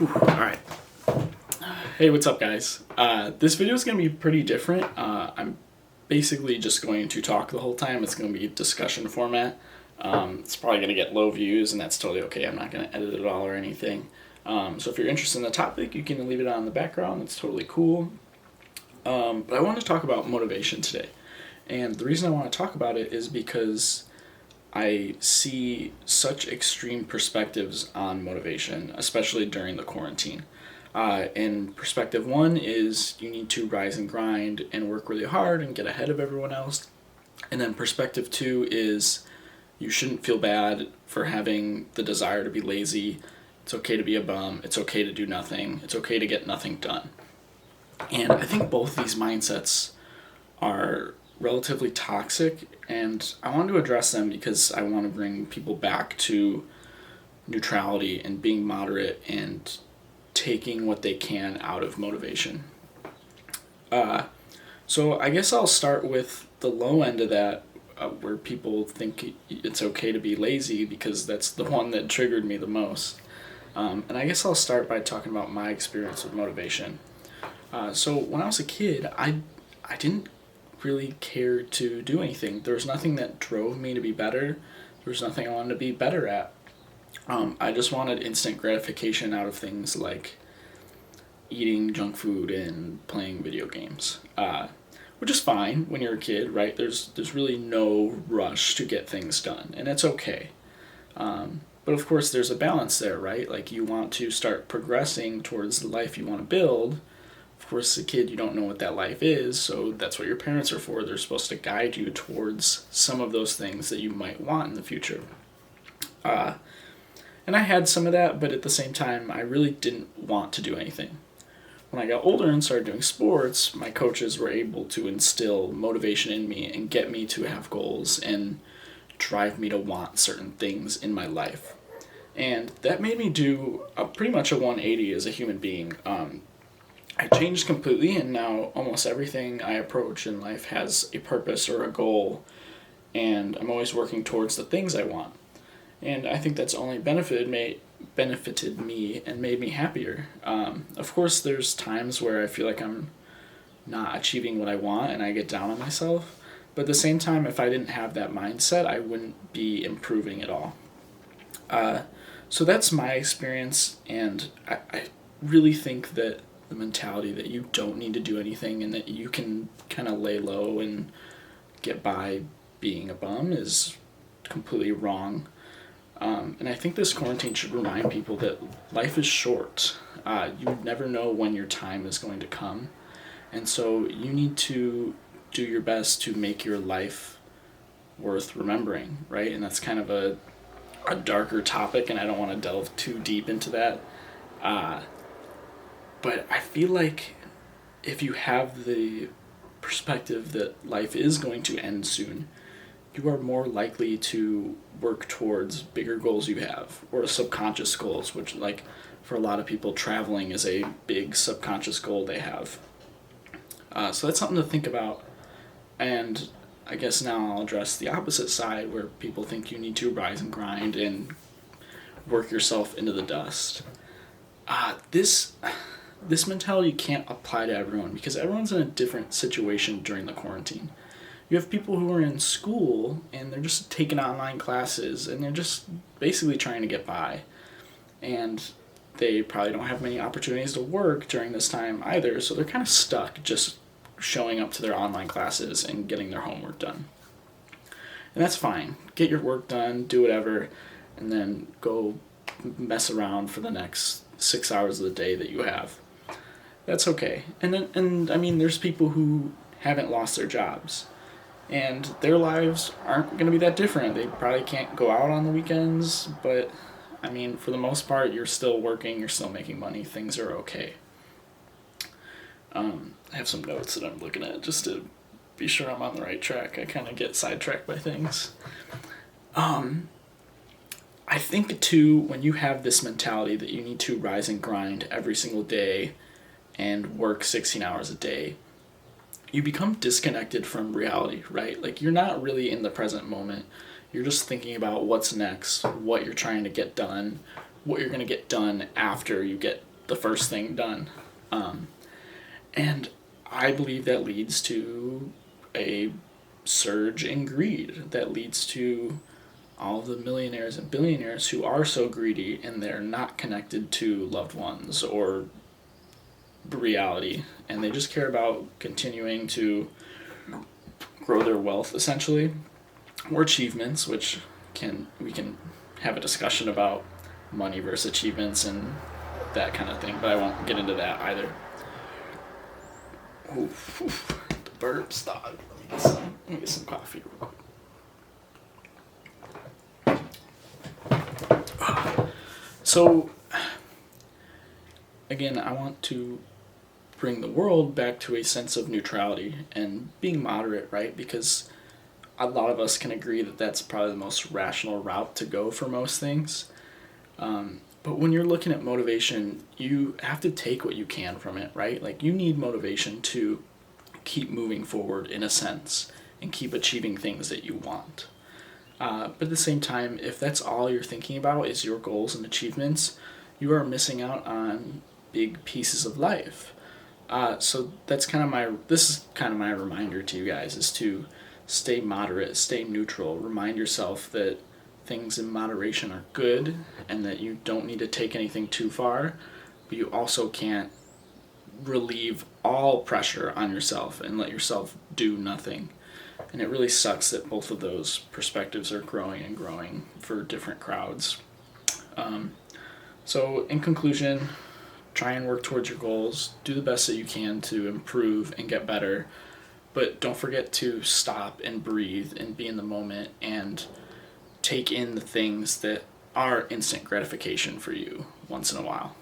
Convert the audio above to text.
Alright. Hey, what's up, guys? This video is going to be pretty different. I'm basically just going to talk the whole time. It's going to be a discussion format. It's probably going to get low views, and that's totally okay. I'm not going to edit it all or anything. So if you're interested in the topic, you can leave it on in the background. It's totally cool. But I want to talk about motivation today. And the reason I want to talk about it is because I see such extreme perspectives on motivation, especially during the quarantine. And perspective one is you need to rise and grind and work really hard and get ahead of everyone else. And then perspective two is you shouldn't feel bad for having the desire to be lazy. It's okay to be a bum. It's okay to do nothing. It's okay to get nothing done. And I think both these mindsets are relatively toxic, and I want to address them because I want to bring people back to neutrality and being moderate and taking what they can out of motivation. So I guess I'll start with the low end of that, where people think it's okay to be lazy, because that's the one that triggered me the most. And I guess I'll start by talking about my experience with motivation. So when I was a kid, I didn't really care to do anything. There was nothing that drove me to be better. There was nothing I wanted to be better at. I just wanted instant gratification out of things like eating junk food and playing video games, which is fine when you're a kid, right? There's really no rush to get things done, and it's okay. But of course, there's a balance there, right? Like, you want to start progressing towards the life you want to build. Of course, as a kid, you don't know what that life is, so that's what your parents are for. They're supposed to guide you towards some of those things that you might want in the future. And I had some of that, but at the same time, I really didn't want to do anything. When I got older and started doing sports, my coaches were able to instill motivation in me and get me to have goals and drive me to want certain things in my life. And that made me do pretty much a 180 as a human being. I changed completely, and now almost everything I approach in life has a purpose or a goal, and I'm always working towards the things I want. And I think that's only benefited me and made me happier. Of course, there's times where I feel like I'm not achieving what I want and I get down on myself, but at the same time, if I didn't have that mindset, I wouldn't be improving at all. So that's my experience, and I really think that the mentality that you don't need to do anything and that you can kind of lay low and get by being a bum is completely wrong. And I think this quarantine should remind people that life is short. You never know when your time is going to come. And so you need to do your best to make your life worth remembering, right? And that's kind of a darker topic, and I don't want to delve too deep into that. But I feel like if you have the perspective that life is going to end soon, you are more likely to work towards bigger goals you have, or subconscious goals, which, like, for a lot of people, traveling is a big subconscious goal they have. So that's something to think about. And I guess now I'll address the opposite side, where people think you need to rise and grind and work yourself into the dust. This mentality can't apply to everyone, because everyone's in a different situation during the quarantine. You have people who are in school and they're just taking online classes and they're just basically trying to get by. And they probably don't have many opportunities to work during this time either, so they're kind of stuck just showing up to their online classes and getting their homework done. And that's fine. Get your work done, do whatever, and then go mess around for the next 6 hours of the day that you have. That's okay. And I mean, there's people who haven't lost their jobs, and their lives aren't going to be that different. They probably can't go out on the weekends, but I mean, for the most part, you're still working, you're still making money, things are okay. I have some notes that I'm looking at just to be sure I'm on the right track. I kind of get sidetracked by things. I think, too, when you have this mentality that you need to rise and grind every single day and work 16 hours a day, you become disconnected from reality, right? Like, you're not really in the present moment. You're just thinking about what's next, what you're trying to get done, what you're going to get done after you get the first thing done. And I believe that leads to a surge in greed, that leads to all the millionaires and billionaires who are so greedy and they're not connected to loved ones or reality, and they just care about continuing to grow their wealth essentially, or achievements, which we can have a discussion about money versus achievements and that kind of thing, but I won't get into that either. Oof, oof, the burps, dog. Let me get some coffee real quick. So, again, I want to bring the world back to a sense of neutrality and being moderate, right? Because a lot of us can agree that that's probably the most rational route to go for most things. But when you're looking at motivation, you have to take what you can from it, right? Like, you need motivation to keep moving forward in a sense and keep achieving things that you want. But at the same time, if that's all you're thinking about is your goals and achievements, you are missing out on big pieces of life. So this is kind of my reminder to you guys, is to stay moderate, stay neutral, remind yourself that things in moderation are good and that you don't need to take anything too far, but you also can't relieve all pressure on yourself and let yourself do nothing. And it really sucks that both of those perspectives are growing and growing for different crowds. So in conclusion, try and work towards your goals, do the best that you can to improve and get better, but don't forget to stop and breathe and be in the moment and take in the things that are instant gratification for you once in a while.